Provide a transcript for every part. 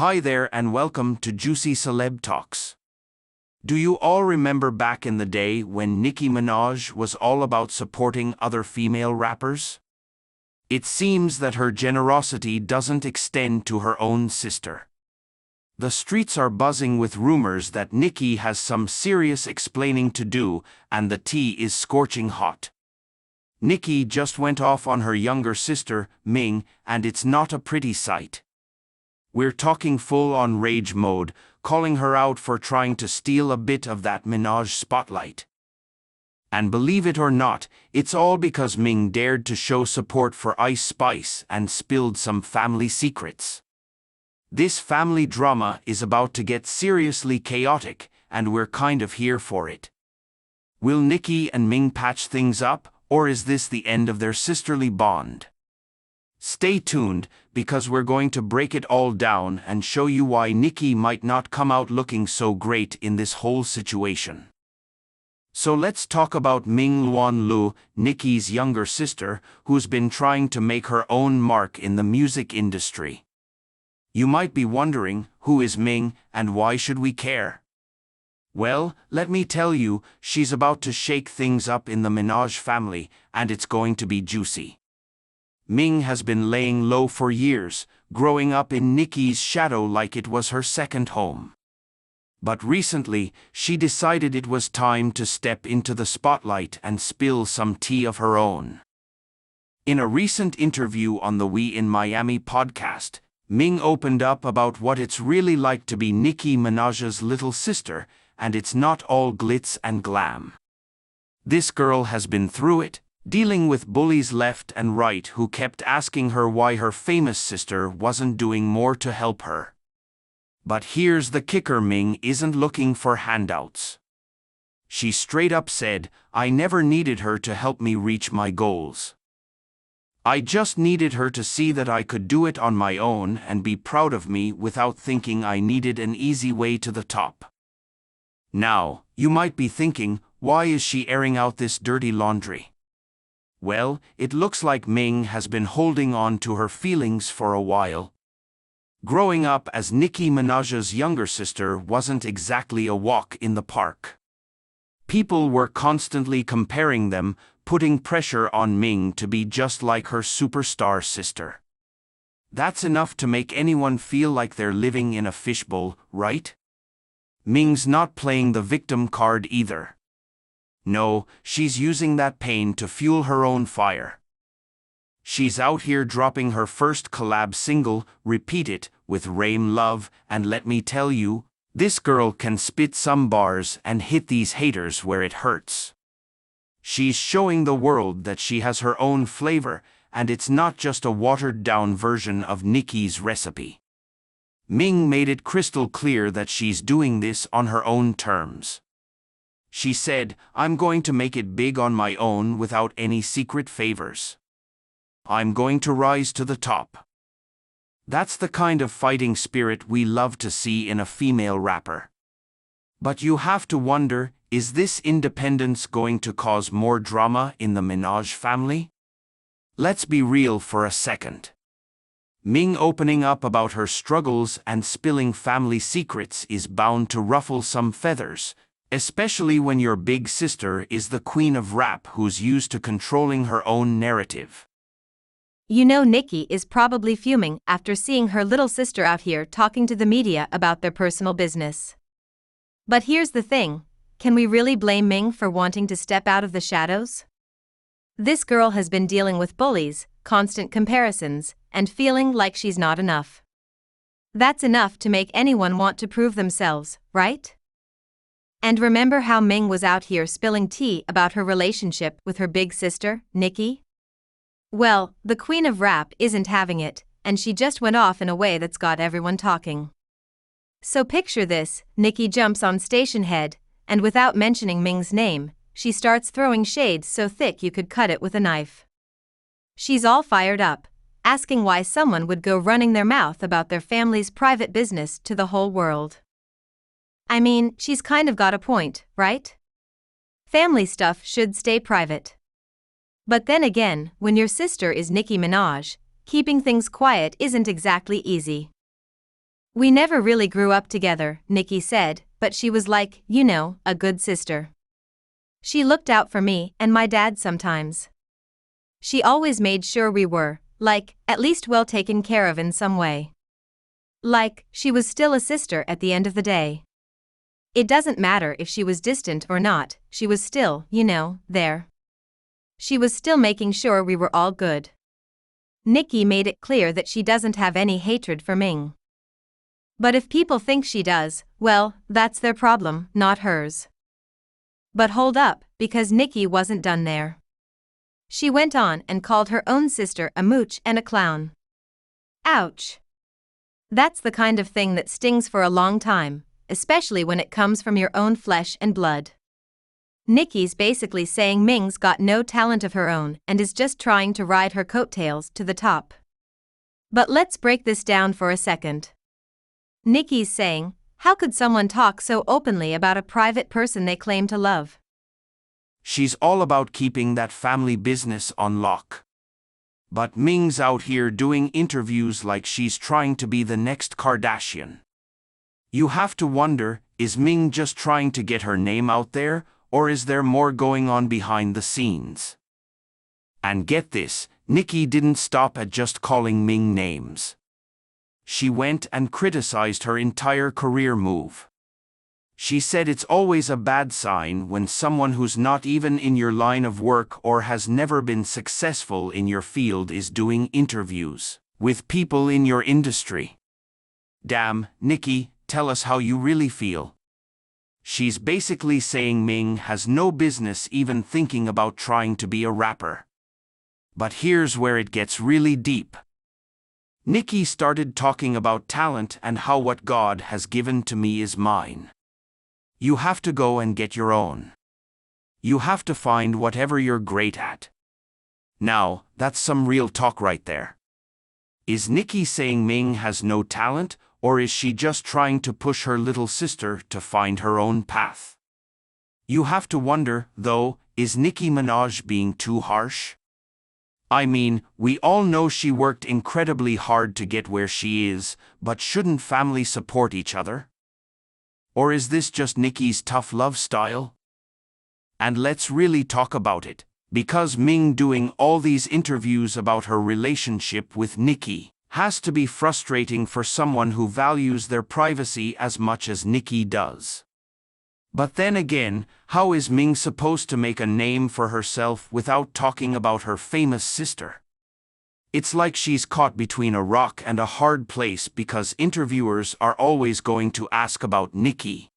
Hi there and welcome to Juicy Celeb Talks. Do you all remember back in the day when Nicki Minaj was all about supporting other female rappers? It seems that her generosity doesn't extend to her own sister. The streets are buzzing with rumors that Nicki has some serious explaining to do, and the tea is scorching hot. Nicki just went off on her younger sister, Ming, and it's not a pretty sight. We're talking full-on rage mode, calling her out for trying to steal a bit of that Minaj spotlight. And believe it or not, it's all because Ming dared to show support for Ice Spice and spilled some family secrets. This family drama is about to get seriously chaotic, and we're kind of here for it. Will Nicki and Ming patch things up, or is this the end of their sisterly bond? Stay tuned, because we're going to break it all down and show you why Nicki might not come out looking so great in this whole situation. So let's talk about Ming Luan, Nicki's younger sister, who's been trying to make her own mark in the music industry. You might be wondering, who is Ming, and why should we care? Well, let me tell you, she's about to shake things up in the Minaj family, and it's going to be juicy. Ming has been laying low for years, growing up in Nicki's shadow like it was her second home. But recently, she decided it was time to step into the spotlight and spill some tea of her own. In a recent interview on the We in Miami podcast, Ming opened up about what it's really like to be Nicki Minaj's little sister, and it's not all glitz and glam. This girl has been through it, dealing with bullies left and right who kept asking her why her famous sister wasn't doing more to help her. But here's the kicker: Ming isn't looking for handouts. She straight up said, "I never needed her to help me reach my goals. I just needed her to see that I could do it on my own and be proud of me without thinking I needed an easy way to the top." Now, you might be thinking, why is she airing out this dirty laundry? Well, it looks like Ming has been holding on to her feelings for a while. Growing up as Nicki Minaj's younger sister wasn't exactly a walk in the park. People were constantly comparing them, putting pressure on Ming to be just like her superstar sister. That's enough to make anyone feel like they're living in a fishbowl, right? Ming's not playing the victim card either. No, she's using that pain to fuel her own fire. She's out here dropping her first collab single, Repeat It, with Rame Love, and let me tell you, this girl can spit some bars and hit these haters where it hurts. She's showing the world that she has her own flavor, and it's not just a watered-down version of Nicki's recipe. Ming made it crystal clear that she's doing this on her own terms. She said, "I'm going to make it big on my own without any secret favors. I'm going to rise to the top." That's the kind of fighting spirit we love to see in a female rapper. But you have to wonder, is this independence going to cause more drama in the Minaj family? Let's be real for a second. Ming opening up about her struggles and spilling family secrets is bound to ruffle some feathers, especially when your big sister is the queen of rap who's used to controlling her own narrative. You know, Nicki is probably fuming after seeing her little sister out here talking to the media about their personal business. But here's the thing, can we really blame Ming for wanting to step out of the shadows? This girl has been dealing with bullies, constant comparisons, and feeling like she's not enough. That's enough to make anyone want to prove themselves, right? And remember how Ming was out here spilling tea about her relationship with her big sister, Nicki? Well, the queen of rap isn't having it, and she just went off in a way that's got everyone talking. So picture this, Nicki jumps on station head, and without mentioning Ming's name, she starts throwing shade so thick you could cut it with a knife. She's all fired up, asking why someone would go running their mouth about their family's private business to the whole world. I mean, she's kind of got a point, right? Family stuff should stay private. But then again, when your sister is Nicki Minaj, keeping things quiet isn't exactly easy. We never really grew up together, Nicki said, but she was like, a good sister. She looked out for me and my dad sometimes. She always made sure we were, at least well taken care of in some way. She was still a sister at the end of the day. It doesn't matter if she was distant or not, she was still, there. She was still making sure we were all good. Nicki made it clear that she doesn't have any hatred for Ming. But if people think she does, well, that's their problem, not hers. But hold up, because Nicki wasn't done there. She went on and called her own sister a mooch and a clown. Ouch. That's the kind of thing that stings for a long time, especially when it comes from your own flesh and blood. Nicki's basically saying Ming's got no talent of her own and is just trying to ride her coattails to the top. But let's break this down for a second. Nicki's saying, how could someone talk so openly about a private person they claim to love? She's all about keeping that family business on lock. But Ming's out here doing interviews like she's trying to be the next Kardashian. You have to wonder, is Ming just trying to get her name out there, or is there more going on behind the scenes? And get this, Nicki didn't stop at just calling Ming names. She went and criticized her entire career move. She said it's always a bad sign when someone who's not even in your line of work or has never been successful in your field is doing interviews with people in your industry. Damn, Nicki, tell us how you really feel. She's basically saying Ming has no business even thinking about trying to be a rapper. But here's where it gets really deep. Nicki started talking about talent and how what God has given to me is mine. You have to go and get your own. You have to find whatever you're great at. Now, that's some real talk right there. Is Nicki saying Ming has no talent, or is she just trying to push her little sister to find her own path? You have to wonder, though, is Nicki Minaj being too harsh? I mean, we all know she worked incredibly hard to get where she is, but shouldn't family support each other? Or is this just Nicki's tough love style? And let's really talk about it, because Ming doing all these interviews about her relationship with Nicki has to be frustrating for someone who values their privacy as much as Nicki does. But then again, how is Ming supposed to make a name for herself without talking about her famous sister? It's like she's caught between a rock and a hard place because interviewers are always going to ask about Nicki.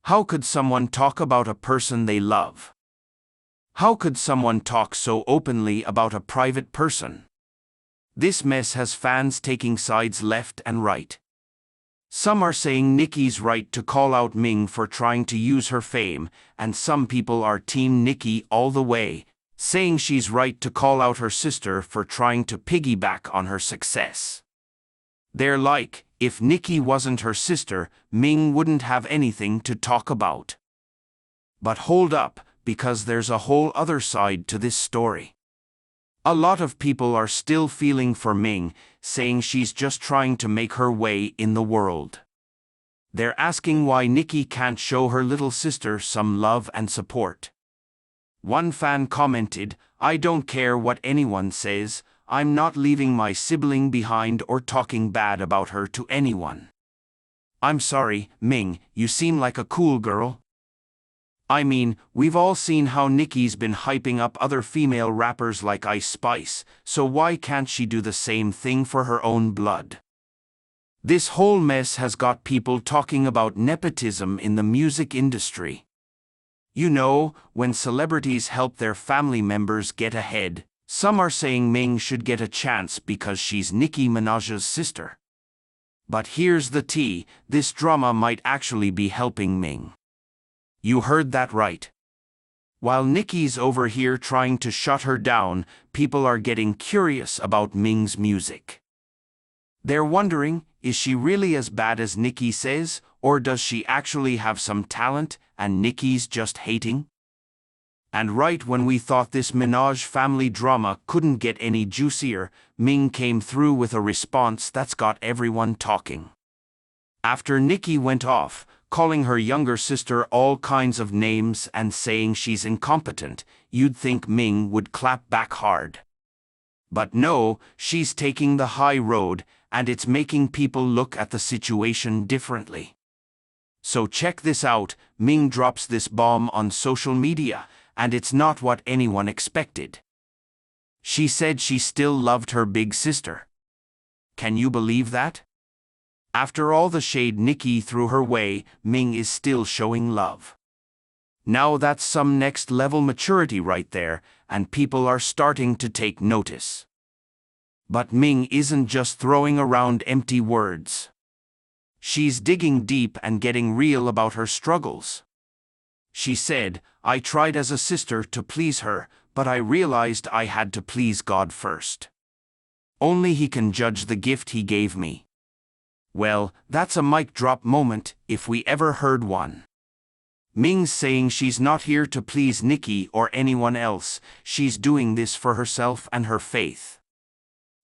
How could someone talk about a person they love? How could someone talk so openly about a private person? This mess has fans taking sides left and right. Some are saying Nicki's right to call out Ming for trying to use her fame, and some people are Team Nicki all the way, saying she's right to call out her sister for trying to piggyback on her success. They're like, if Nicki wasn't her sister, Ming wouldn't have anything to talk about. But hold up, because there's a whole other side to this story. A lot of people are still feeling for Ming, saying she's just trying to make her way in the world. They're asking why Nicki can't show her little sister some love and support. One fan commented, "I don't care what anyone says, I'm not leaving my sibling behind or talking bad about her to anyone. I'm sorry, Ming, you seem like a cool girl." I mean, we've all seen how Nicki's been hyping up other female rappers like Ice Spice, so why can't she do the same thing for her own blood? This whole mess has got people talking about nepotism in the music industry. You know, when celebrities help their family members get ahead, some are saying Ming should get a chance because she's Nicki Minaj's sister. But here's the tea, this drama might actually be helping Ming. You heard that right. While Nicki's over here trying to shut her down, people are getting curious about Ming's music. They're wondering, is she really as bad as Nicki says, or does she actually have some talent and Nicki's just hating? And right when we thought this Minaj family drama couldn't get any juicier, Ming came through with a response that's got everyone talking. After Nicki went off, calling her younger sister all kinds of names and saying she's incompetent, you'd think Ming would clap back hard. But no, she's taking the high road, and it's making people look at the situation differently. So check this out, Ming drops this bomb on social media, and it's not what anyone expected. She said she still loved her big sister. Can you believe that? After all the shade Nicki threw her way, Ming is still showing love. Now that's some next-level maturity right there, and people are starting to take notice. But Ming isn't just throwing around empty words. She's digging deep and getting real about her struggles. She said, "I tried as a sister to please her, but I realized I had to please God first. Only He can judge the gift He gave me." Well, that's a mic drop moment, if we ever heard one. Ming's saying she's not here to please Nicki or anyone else, she's doing this for herself and her faith.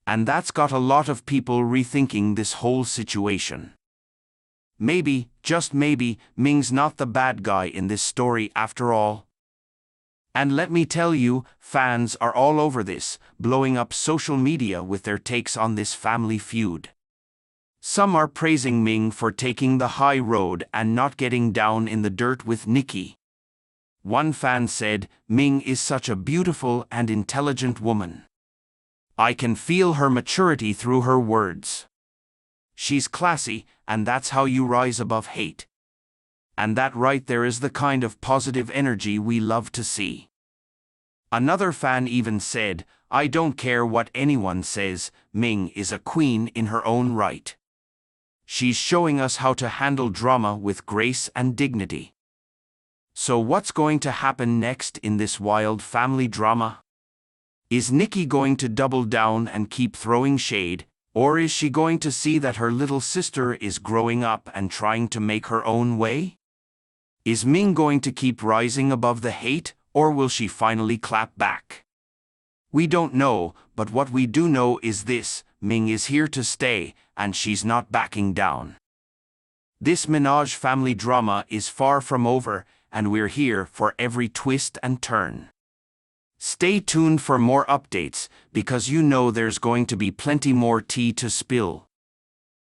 And that's got a lot of people rethinking this whole situation. Maybe, just maybe, Ming's not the bad guy in this story after all. And let me tell you, fans are all over this, blowing up social media with their takes on this family feud. Some are praising Ming for taking the high road and not getting down in the dirt with Nicki. One fan said, "Ming is such a beautiful and intelligent woman. I can feel her maturity through her words. She's classy, and that's how you rise above hate." And that right there is the kind of positive energy we love to see. Another fan even said, "I don't care what anyone says, Ming is a queen in her own right. She's showing us how to handle drama with grace and dignity." So what's going to happen next in this wild family drama? Is Nicki going to double down and keep throwing shade, or is she going to see that her little sister is growing up and trying to make her own way? Is Ming going to keep rising above the hate, or will she finally clap back? We don't know, but what we do know is this: Ming is here to stay, and she's not backing down. This Minaj family drama is far from over, and we're here for every twist and turn. Stay tuned for more updates, because you know there's going to be plenty more tea to spill.